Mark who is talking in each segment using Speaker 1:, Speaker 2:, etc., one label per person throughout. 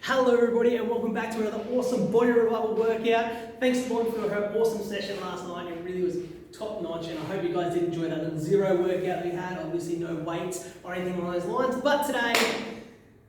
Speaker 1: Hello everybody and welcome back to another awesome body revival workout. Thanks to Lauren for her awesome session last night. It really was top notch and I hope you guys did enjoy that little zero workout we had. Obviously no weights or anything along those lines, but today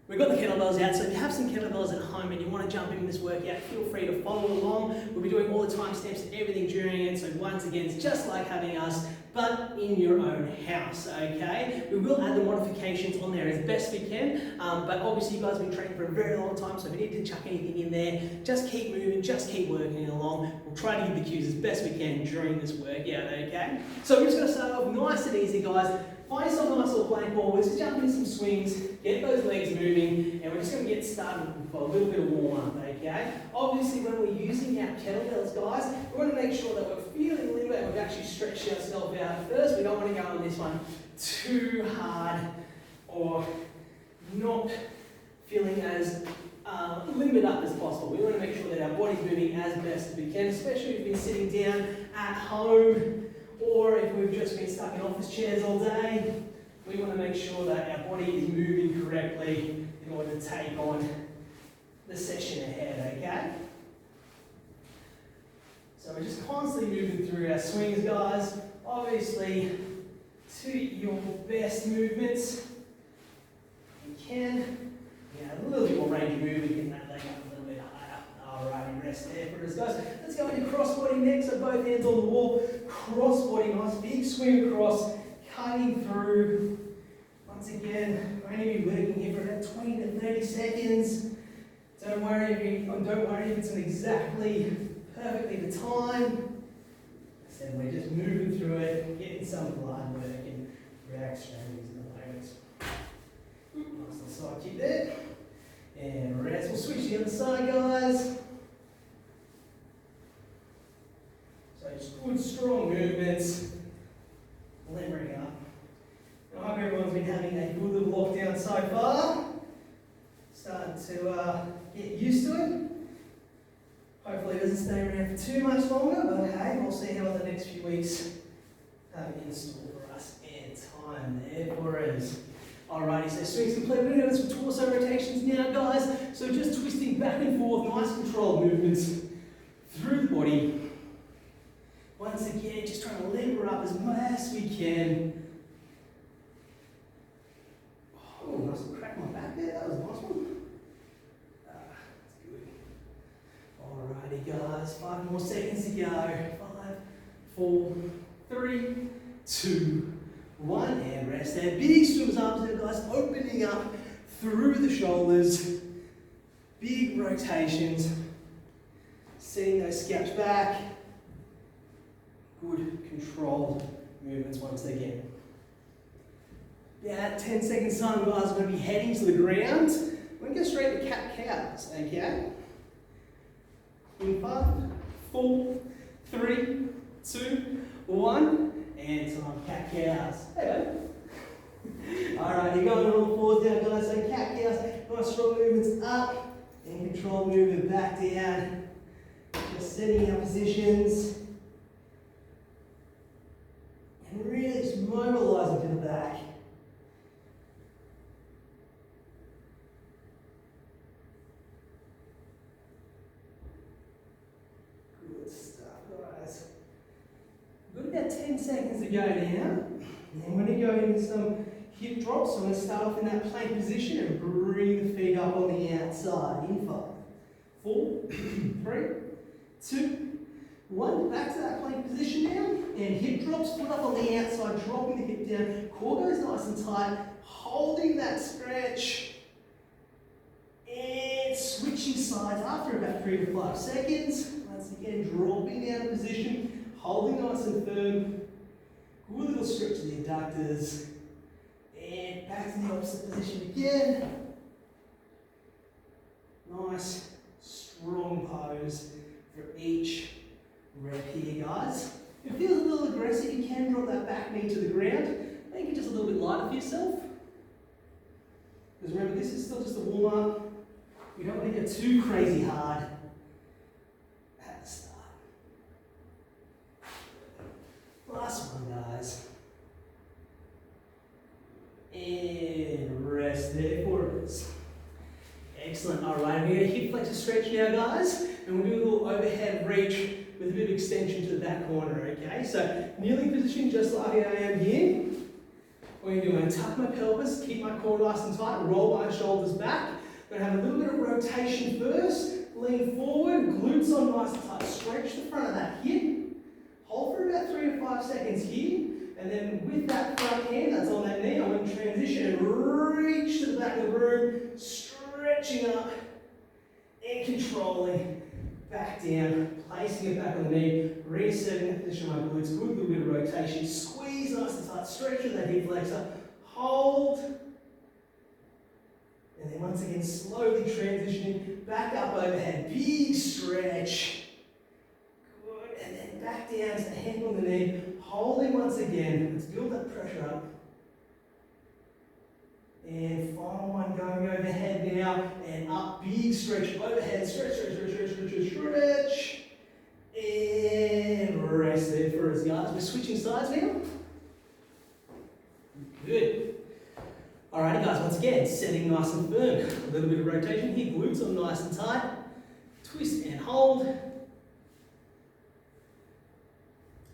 Speaker 1: we've got the kettlebells out, so if you have some kettlebells at home and you want to jump in this workout, feel free to follow along. We'll be doing all the timestamps and everything during it, so once again, it's just like having us, but in your own house, okay? We will add the modifications on there as best we can, but obviously you guys have been training for a very long time, so if you need to chuck anything in there, just keep moving, just keep working along. We'll try to give the cues as best we can during this workout, okay? So we're just going to start off nice and easy, guys. Find yourself a nice little plank ball, we're just jumping in some swings, get those legs moving, and we're just going to get started for a little bit of warm-up, okay? Obviously, when we're using our kettlebells, guys, we want to make sure that we're feeling a little bit and we've actually stretched ourselves out first. We don't want to go on this one too hard or not feeling as limited up as possible. We want to make sure that our body's moving as best as we can, especially if we've been sitting down at home, or if we've just been stuck in office chairs all day. We want to make sure that our body is moving correctly in order to take on the session ahead, okay? So we're just constantly moving through our swings, guys. Obviously, to your best movements, you can. A little bit more range of movement, getting that leg up a little bit higher. Alrighty, rest there for us, guys. Let's go into crossbody next, so both hands on the wall. Crossbody, nice big swing across, cutting through. Once again, we're going to be working here for about 20 to 30 seconds. Don't worry if it's an exactly perfectly the time. I said we're just moving through it, getting some blood working through our extremities and the legs. Nice little side kick there. And rest. We'll switch to the other side, guys. So just good, strong movements. Limbering up. I hope everyone's been having a good little lockdown so far. Starting to get used to it. Hopefully it doesn't stay around for too much longer, but hey, we'll see how the next few weeks have in store for us and time there for us. Alrighty, so swings complete. We're going to do some torso rotations now, guys. So just twisting back and forth, nice controlled movements through the body. Once again, just trying to limber up as much as we can. Oh, nice little crack my back there. That was a nice one. That's good. Alrighty, guys. 5 more seconds to go. 5, 4, 3, 2, 1, and rest there. Big swims arms there, guys. Opening up through the shoulders. Big rotations. Setting those scaps back. Good controlled movements once again. About 10 seconds time, guys, we're going to be heading to the ground. We're going to go straight to cat-cows, okay? In 5, 4, 3, 2, 1, and time cat-cows. Hey, babe. Alright, you're going on all fours down, guys. So cat-cows, nice strong movements up, and controlled movement back down. Just setting our positions. And really just mobilising to the back. Good stuff, guys. We've got about 10 seconds to go now. And we're going to go into some hip drops. So I'm going to start off in that plank position and bring the feet up on the outside. In 5, 4, 3, 2, 1, back to that plank position now, and hip drops, foot up on the outside, dropping the hip down, core goes nice and tight, holding that stretch, and switching sides after about 3 to 5 seconds. Once again, dropping down in position, holding nice and firm, good little stretch of the adductors, and back to the opposite position again. Nice, strong pose for each rep here, guys. If it feels a little aggressive, you can drop that back knee to the ground. Make it just a little bit lighter for yourself. Because remember, this is still just a warm-up. You don't want to get too crazy hard at the start. Last one, guys. And rest there for us. Excellent. All right, we're going to hip flexor stretch now, guys, and we'll do a little overhead reach with a bit of extension to the back corner, okay? So, kneeling position just like I am here. What I'm going to tuck my pelvis, keep my core nice and tight, roll my shoulders back. I'm going to have a little bit of rotation first, lean forward, glutes on nice and tight, stretch the front of that hip. Hold for about 3 to 5 seconds here, and then with that front hand that's on that knee, I'm going to transition and reach to the back of the room, stretching up and controlling back down, placing it back on the knee, resetting that position of my glutes, good little bit of rotation, squeeze nice and tight, stretch with that hip flexor, hold, and then once again slowly transitioning back up overhead, big stretch, good, and then back down to the hand on the knee, holding once again, let's build that pressure up. And final one going overhead now, and up, big stretch, overhead, stretch, stretch, stretch, stretch, stretch, stretch, and rest there for us, guys. We're switching sides now. Good. Alrighty, guys, once again, setting nice and firm. A little bit of rotation here, glutes on nice and tight. Twist and hold.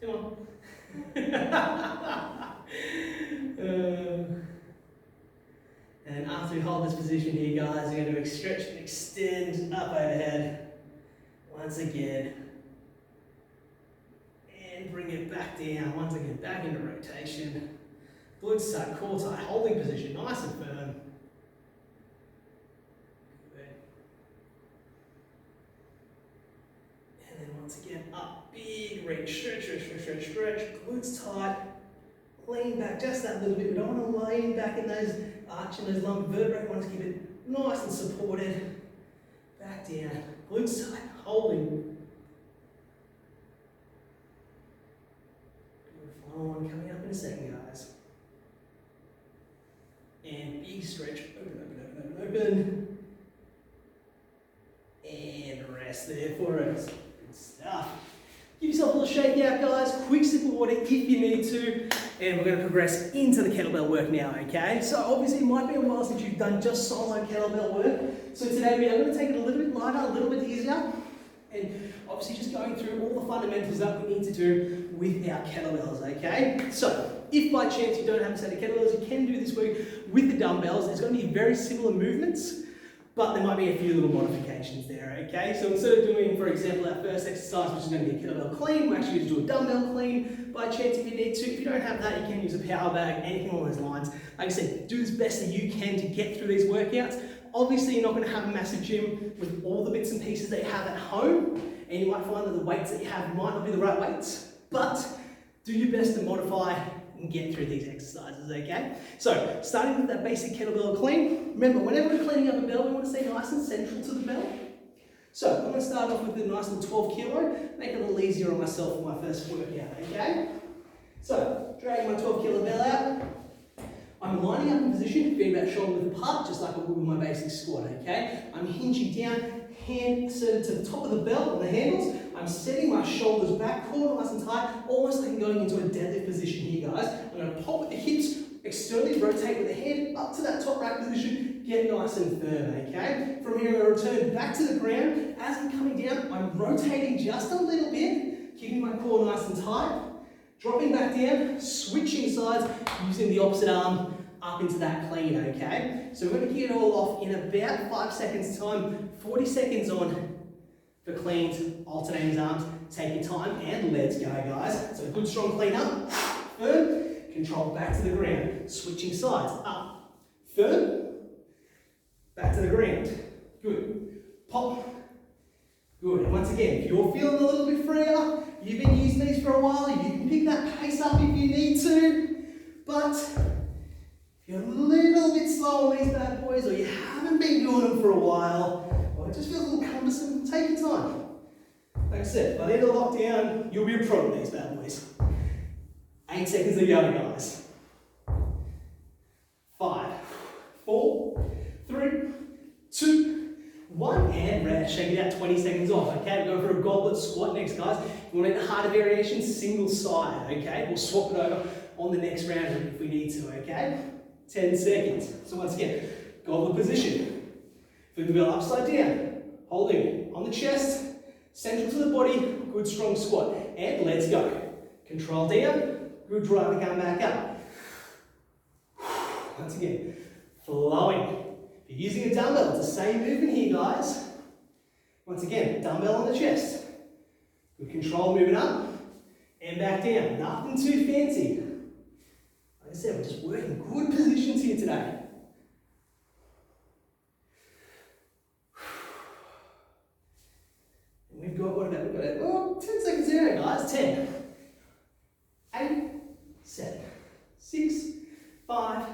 Speaker 1: Come on. And after we hold this position here, guys, you're going to stretch and extend up overhead. Once again. And bring it back down. Once again, back into rotation. Glutes tight, core tight, holding position, nice and firm. Good. And then once again, up, big reach, stretch, stretch, stretch, stretch, stretch. Glutes tight. Lean back just that little bit. We don't want to lean back in those arching those lumbar vertebrae. We want to keep it nice and supported. Back down. Glutes tight. Holding. Final one coming up in a second, guys. And big stretch. Open, open, open, open, open. And rest there for us. Good stuff. Give yourself a little shake out, guys. Quick sip of water if you need to. And we're going to progress into the kettlebell work now, okay? So obviously it might be a while since you've done just solo kettlebell work. So today we are going to take it a little bit lighter, a little bit easier. And obviously just going through all the fundamentals that we need to do with our kettlebells, okay? So if by chance you don't have a set of kettlebells, you can do this work with the dumbbells. It's going to be very similar movements, but there might be a few little modifications there, okay? So instead of doing, for example, our first exercise, which is going to be a kettlebell clean, we're actually going to do a dumbbell clean by chance if you need to. If you don't have that, you can use a power bag, anything along those lines. Like I said, do as best that you can to get through these workouts. Obviously, you're not going to have a massive gym with all the bits and pieces that you have at home, and you might find that the weights that you have might not be the right weights, but do your best to modify and get through these exercises, okay? So, starting with that basic kettlebell clean, remember, whenever we're cleaning up a bell, we want to stay nice and central to the bell. So, I'm going to start off with a nice little 12 kilo, make it a little easier on myself for my first workout, okay? So, dragging my 12 kilo bell out, I'm lining up in position, feet about shoulder width apart, just like I would with my basic squat, okay? I'm hinging down, hand inserted to the top of the belt on the handles. I'm setting my shoulders back, core nice and tight, almost like I'm going into a deadlift position here, guys. I'm going to pop with the hips, externally rotate with the head up to that top rack position, get nice and firm, okay? From here, I'm going to return back to the ground. As I'm coming down, I'm rotating just a little bit, keeping my core nice and tight, dropping back down, switching sides, using the opposite arm up into that clean, okay? So we're going to kick it all off in about 5 seconds time, 40 seconds on for cleans, alternating arms. Take your time and let's go, guys. So good strong clean up, firm, control back to the ground, switching sides, up, firm, back to the ground, good, pop, good. And once again, if you're feeling a little bit freer, you've been using these for a while, you can pick that pace up if you need to, but if you're a little bit slow on these bad boys, or you haven't been doing them for a while, or it just feels a little cumbersome, take your time. Like I said, by the end of the lockdown, you'll be a pro at these bad boys. 8 seconds to go, guys. 5, 4, 3, 2, 1, and rest. Shake it out, 20 seconds off, okay? We're going for a goblet squat next, guys. If you want to get the harder variation, single side, okay? We'll swap it over on the next round if we need to, okay? 10 seconds. So once again, goblet position. Flip the bell upside down, holding it on the chest, central to the body, good strong squat. And let's go. Control down, good drive to come back up. Once again, flowing. If you're using a dumbbell, it's the same movement here, guys. Once again, dumbbell on the chest. Good control moving up and back down. Nothing too fancy. Like I said, we're just working good positions here today. And we've got, what about, we've got 10 seconds there, guys. 10, 8, 7, 6, 5,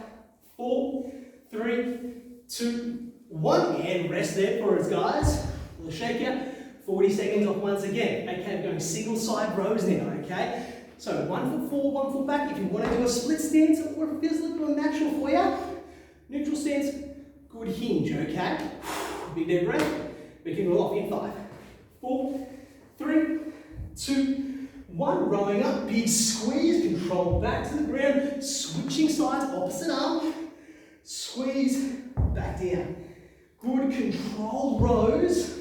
Speaker 1: 4, 3, 2, 1. And rest there for us, guys. A little shakeout. 40 seconds off once again. Okay, we're going single side rows now, okay? So 1 foot forward, 1 foot back. If you want to do a split stance or if it feels a little bit natural for you, neutral stance, good hinge, okay? Big deep breath. We can roll off in 5, 4, 3, 2, 1. Rowing up, big squeeze, control back to the ground, switching sides, opposite arm, squeeze, back down. Good control rows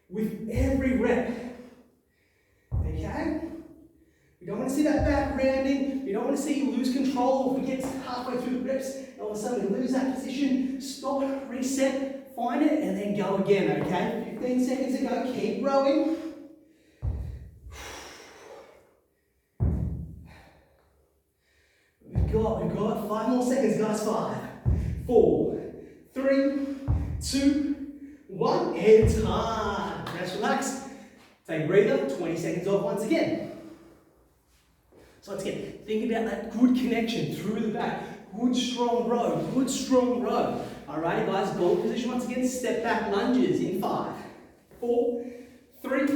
Speaker 1: with every rep, okay? We don't want to see that back rounding. We don't want to see you lose control. If we get halfway through the reps, and all of a sudden we lose that position, stop, reset, find it, and then go again, okay? 15 seconds to go, keep rowing. We've got 5 more seconds, guys. 5, 4, 3, 2, 1, and time. Rest, relax. Take a breather, 20 seconds off once again. So once again, think about that good connection through the back. Good strong row, good strong row. Alrighty guys, goal position once again, step back lunges in 5, 4, 3,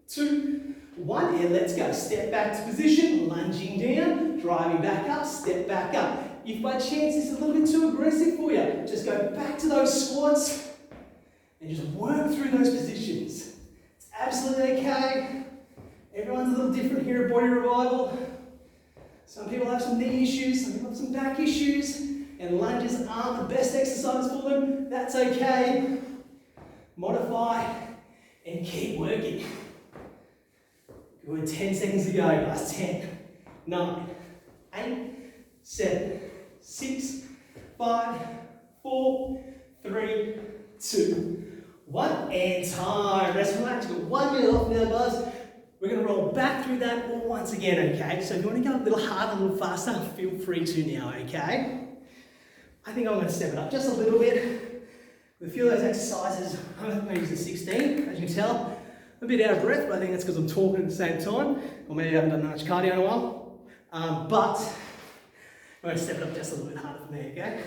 Speaker 1: 2, 1, and let's go. Step back to position, lunging down, driving back up, step back up. If by chance this is a little bit too aggressive for you, just go back to those squats and just work through those positions. It's absolutely okay. Everyone's a little different here at Body Revival. Some people have some knee issues, some people have some back issues, and lunges aren't the best exercise for them. That's okay. Modify and keep working. Good, 10 seconds to go, guys. 10, 9, 8, 7, 6, 5, 4, 3, 2, 1, and time. Rest, relax. You've got 1 minute off now, guys. We're going to roll back through that all once again, okay? So if you want to go a little harder, a little faster, feel free to now, okay? I think I'm going to step it up just a little bit. With a few of those exercises, I'm going to use the 16, as you can tell. I'm a bit out of breath, but I think that's because I'm talking at the same time, or maybe I haven't done much cardio in a while. But I'm going to step it up just a little bit harder for me, okay?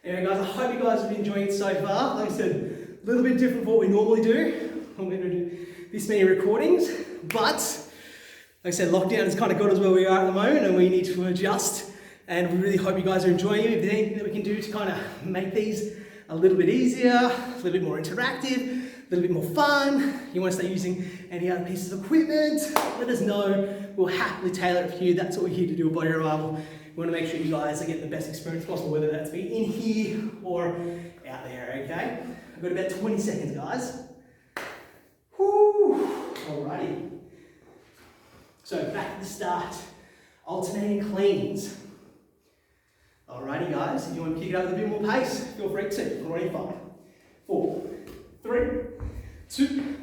Speaker 1: Anyway, guys, I hope you guys have been enjoying it so far. Like I said, a little bit different from what we normally do. I'm going to do this many recordings, but like I said, lockdown has kind of got us where we are at the moment, and we need to adjust. And we really hope you guys are enjoying it. If there's anything that we can do to kind of make these a little bit easier, a little bit more interactive, a little bit more fun, you want to start using any other pieces of equipment, let us know. We'll happily tailor it for you. That's what we're here to do at Body Revival. We want to make sure you guys are getting the best experience possible, whether that's be in here or out there, okay? I've got about 20 seconds, guys. Whew. Alrighty. So back at the start, alternating cleans. Alrighty, guys, if you want to kick it up with a bit more pace, feel free to. Already 5, 4, 3, 2,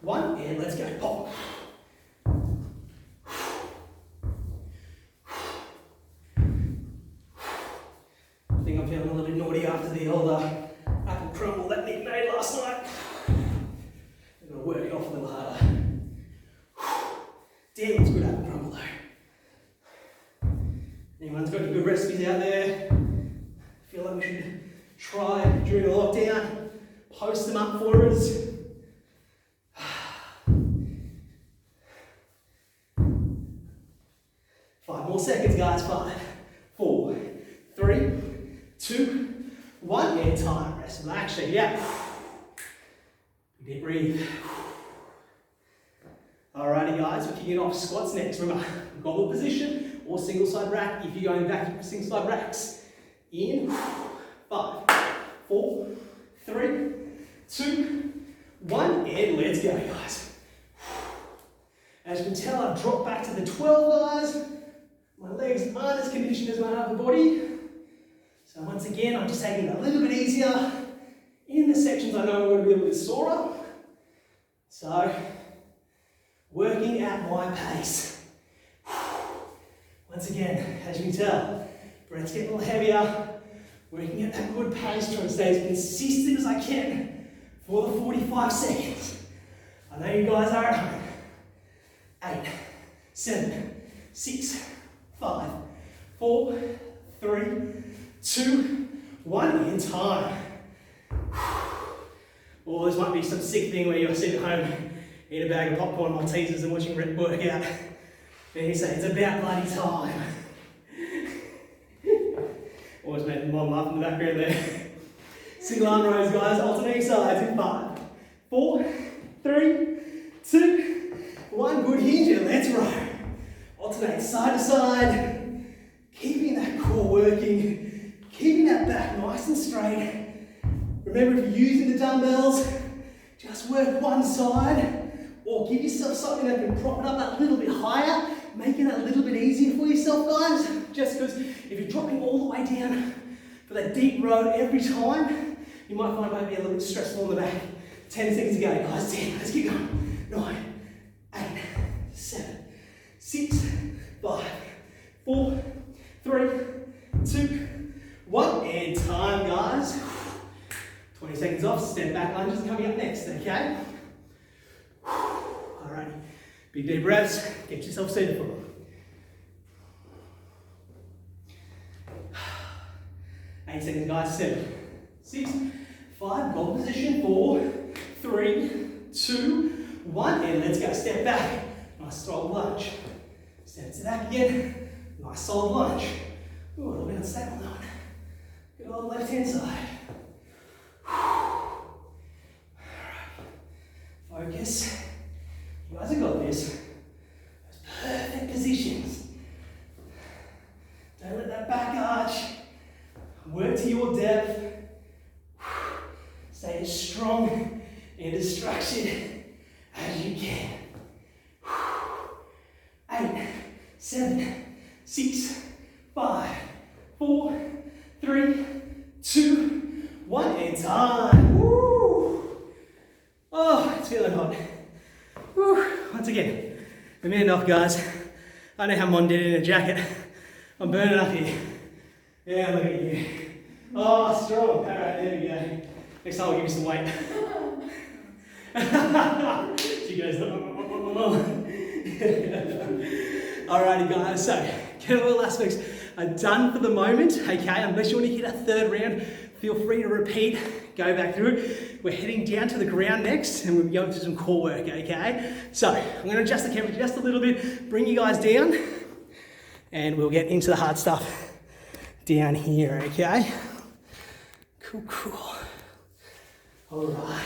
Speaker 1: 1, and let's go. Pop. I think I'm feeling a little bit naughty after the old apple crumble that Nick made last night. I'm going to work it off a little harder. Damn, it's good apple crumble though. Anyone's got any good recipes out there? Feel like we should try during the lockdown? Post them up for us. 5 more seconds, guys. 5, 4, 3, 2, 1, and time. Rest, relax, shake it out. Deep breathe. Alrighty, guys, we're kicking off squats next. Remember, goblet position or single side rack if you're going back to single side racks. In 5, 4, 3, 2, 1, and let's go, guys. As you can tell, I've dropped back to the 12, guys. My legs aren't as conditioned as my upper body. So once again, I'm just taking it a little bit easier. In the sections I know I'm going to be a little bit sorer. So, working at my pace. Once again, as you can tell, breath's getting a little heavier. Working at that good pace, trying to stay as consistent as I can for the 45 seconds. I know you guys are at home. 8, 7, 6, 5, 4, 3, 2, 1, in time. Or this might be some sick thing where you're sitting at home, eat a bag of popcorn, Maltesers and watching Red work out. And you say, it's about bloody time. Always made mom laugh in the background there. Single arm rows, guys, alternating sides in 5, 4, 3, 2, 1. Good hinge and let's row. Alternate side to side. Keeping that core working. Keeping that back nice and straight. Remember, if you're using the dumbbells, just work one side or give yourself something that can prop it up that little bit higher, making it a little bit easier for yourself, guys. Just because if you're dropping all the way down for that deep row every time, you might find it might be a little bit stressful on the back. 10 seconds to go, guys. 10, let's keep going. 9, 8, 7, 6, 5, 4, 3, 2, 1, and time, guys. 20 seconds off, step back lunges coming up next, okay? Alrighty, big deep breaths, get yourself seated for them. 8 seconds, guys. 7, 6, 5, goal position. 4, 3, 2, 1, and let's go. Step back, nice solid lunge. Step to back again, nice solid lunge. Ooh, a little bit unstable on that one. Good old left hand side. Focus. You guys have got this. Those perfect positions. Don't let that back arch. Work to your depth. Stay as strong and as structured as you can. 8, 7, 6, 5, 4, 3, 2, 1, and time. Woo! Oh, it's feeling hot. Woo. Once again, a minute off, guys. I know how Mon did it in a jacket. I'm burning up here. Yeah, look at you. Oh, strong. All right, there we go. Next time I'll give you some weight. She goes, alrighty, guys. So, kettlebell aspects are done for the moment, okay? Unless you want to hit a third round, feel free to repeat, go back through it. We're heading down to the ground next and we'll be going to some core work, okay? So, I'm going to adjust the camera just a little bit, bring you guys down, and we'll get into the hard stuff down here, okay? Cool, cool. All right.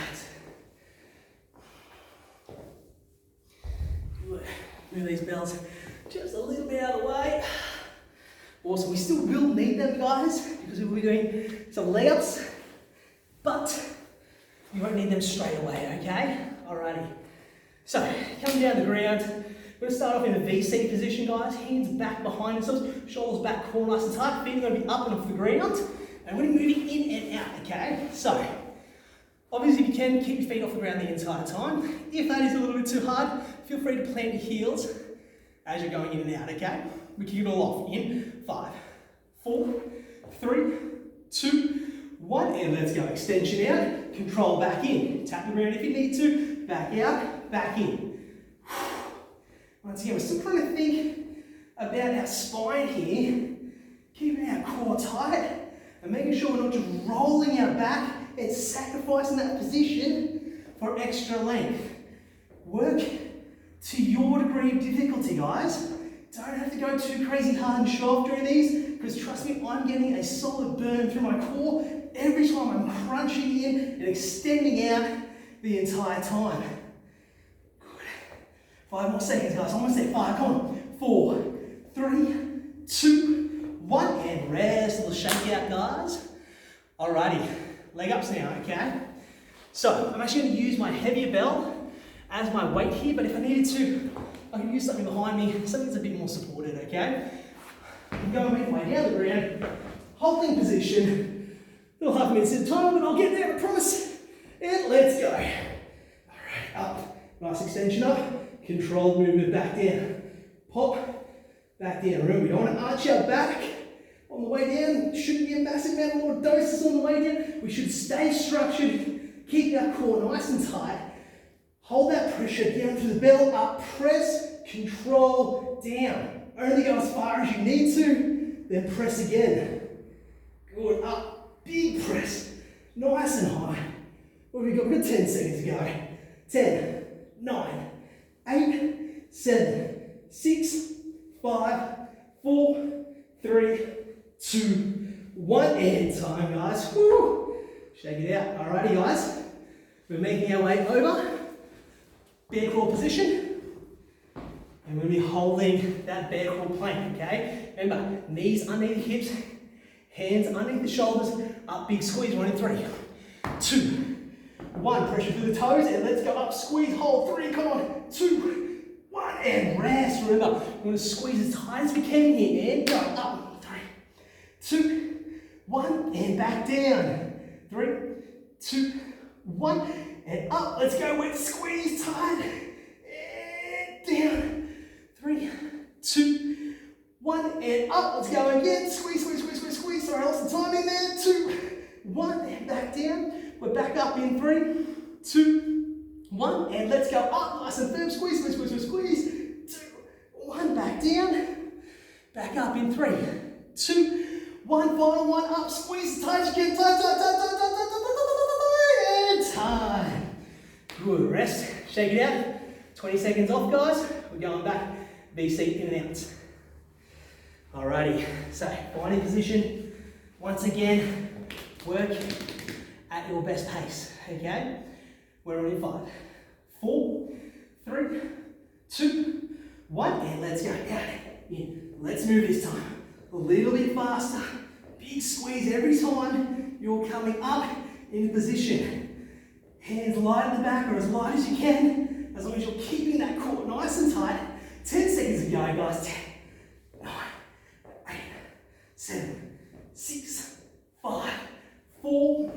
Speaker 1: Good. Move these bells just a little bit out of the way. Awesome. We still will need them, guys, because we will be doing some layups, but you won't need them straight away, okay? Alrighty. So, coming down the ground, we're going to start off in a VC position, guys. Hands back behind ourselves, shoulders back, core nice and tight. Feet are going to be up and off the ground. And we're going to be moving in and out, okay? So, obviously if you can, keep your feet off the ground the entire time. If that is a little bit too hard, feel free to plant your heels as you're going in and out, okay? We keep it all off. In 5, 4, 3, 2, 1, and let's go. Extension out, control back in. Tap the ground if you need to, back out, back in. Once again, we're still trying to think about our spine here, keeping our core tight, and making sure we're not just rolling our back and sacrificing that position for extra length. Work to your degree of difficulty, guys. Don't have to go too crazy hard and show off during these, because trust me, I'm getting a solid burn through my core every time I'm crunching in and extending out the entire time. Good. 5 more seconds, guys. Almost there. 5, come on. 4, 3, 2, 1, and rest. A little shake out, guys. Alrighty, leg ups now, okay? So I'm actually going to use my heavier bell as my weight here, but if I needed to, I can use something behind me, something that's a bit more supported, okay? I'm going midway down the ground, holding position. Little half minutes at a time, and I'll get there, I promise. And let's go. Alright, up. Nice extension up. Controlled movement back down. Pop, back down. Remember, we don't want to arch our back on the way down. Shouldn't be a massive amount of lordosis on the way down. We should stay structured. Keep our core nice and tight. Hold that pressure down through the bell. Up, press, control, down. Only go as far as you need to, then press again. Good, up, big press, nice and high. What have we got? We've got 10 seconds to go. 10, 9, 8, 7, 6, 5, 4, 3, 2, 1, and time, guys. Woo! Shake it out. Alrighty, guys. We're making our way over. Bear crawl position. And we're going to be holding that bear crawl plank, okay? Remember, knees underneath the hips, hands underneath the shoulders, up, big squeeze, 1 in 3, 2, 1, pressure through the toes, and let's go up, squeeze, hold, 3, come on, 2, 1, and rest. Remember, we're going to squeeze as tight as we can here, and go up, 3, 2, 1, and back down, 3, 2, 1, and up, let's go, with squeeze, tight, and down, 3, 2, 1, and up. Let's go again. Squeeze, squeeze, squeeze, squeeze, squeeze. Sorry, I lost the time in there. 2, 1, and back down. We're back up in 3, 2, 1, and let's go up. Nice and firm. Squeeze, squeeze, squeeze, squeeze, squeeze. 2, 1, back down. Back up in 3, 2, 1. Final one. Up. Squeeze as tight as you can. Tight, tight, tight, tight, tight, tight, tight, tight, and time. Good. Rest. Shake it out. 20 seconds off, guys. We're going back. VC in and out. Alrighty, so finding position. Once again, work at your best pace, okay? We're on in 5, 4, 3, 2, 1, and let's go. Out, in. Let's move this time. A little bit faster. Big squeeze every time you're coming up in position. Hands light at the back or as light as you can, as long as you're keeping that core nice and tight. 10 seconds to go, guys. 10, 9, 8, 7, 6, 5, 4,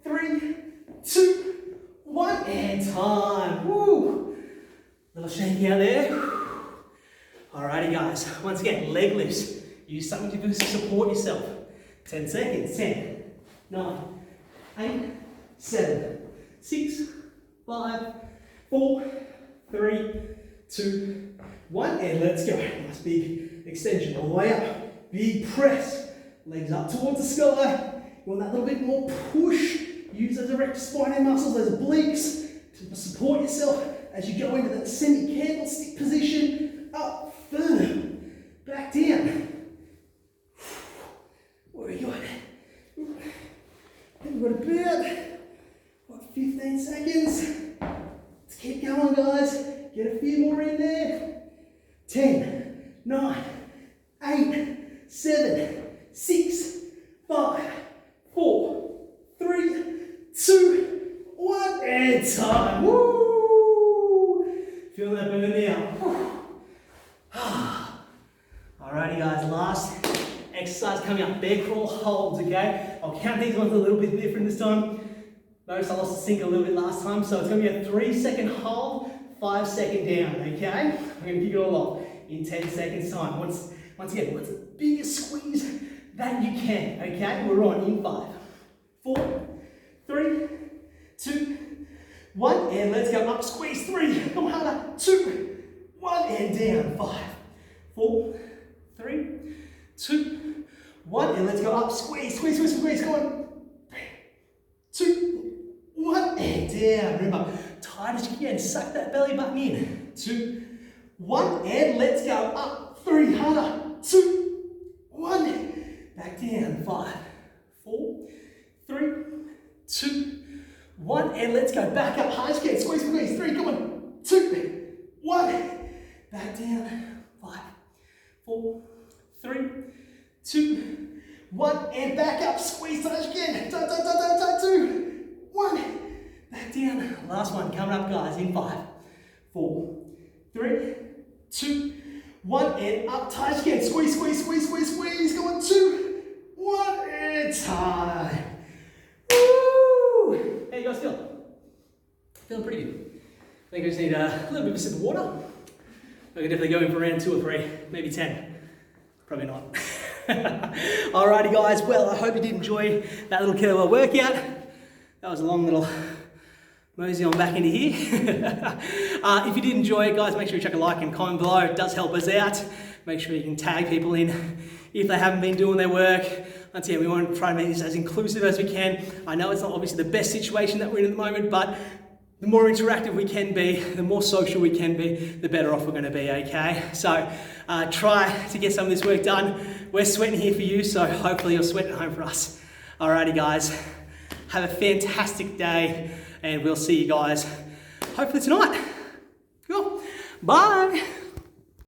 Speaker 1: 3, 2, 1, and time. Woo! Little shaky out there. Alrighty, guys. Once again, leg lifts. Use something to support yourself. 10 seconds. 10, 9, 8, 7, 6, 5, 4, 3, 2, 1, and let's go. Nice big extension all the way up. Big press. Legs up towards the sky. You want that little bit more push. Use those erector spinae muscles, those obliques, to support yourself as you go into that semi-candlestick position. Up, firm. Back down. What have we got? We've got about 15 seconds. Let's keep going, guys. Get a few more in there. 10, 9, 8, 7, 6, 5, 4, 3, 2, 1, and time. Woo! Feel that burn now. Alrighty, guys, last exercise coming up. Bear crawl holds, okay? I'll count these ones a little bit different this time. Notice I lost the sync a little bit last time, so it's going to be a 3-second hold, 5-second down, okay? I'm going to kick it all off in 10 seconds time. Once again, what's the biggest squeeze that you can, okay? We're on in 5, 4, 3, 2, 1, and let's go up, squeeze, 3, come harder, 2, 1, and down, 5, 4, 3, 2, 1, and let's go up, squeeze, squeeze, squeeze, squeeze, come on, 2, 1, and down. Remember, tight as you can, suck that belly button in, 2, 1, and let's go up, 3, harder, 2, 1, back down, 5, 4, 3, 2, 1, and let's go back up, hard as you can, squeeze, squeeze, 3, come on, 2, 1, back down, 5, 4, 3, 2, 1, and back up, squeeze tight as you can, tight, tight, Last one coming up, guys, in 5, 4, 3, 2, 1, and up, tight again. Squeeze, squeeze, squeeze, squeeze, squeeze. Go on, 2, 1, and time. Woo! How you guys feel? Feeling pretty good. I think I just need a little bit of a sip of water. I could definitely go in for round 2 or 3, maybe 10. Probably not. Alrighty guys, well I hope you did enjoy that little kettlebell workout. That was a long little mosey on back into here. If you did enjoy it guys, make sure you chuck a like and comment below, it does help us out. Make sure you can tag people in if they haven't been doing their work. Once again, we want to try to make this as inclusive as we can. I know it's not obviously the best situation that we're in at the moment, but the more interactive we can be, the more social we can be, the better off we're going to be, okay? So try to get some of this work done. We're sweating here for you, so hopefully you're sweating at home for us. Alrighty guys, have a fantastic day and we'll see you guys hopefully tonight. Cool, bye.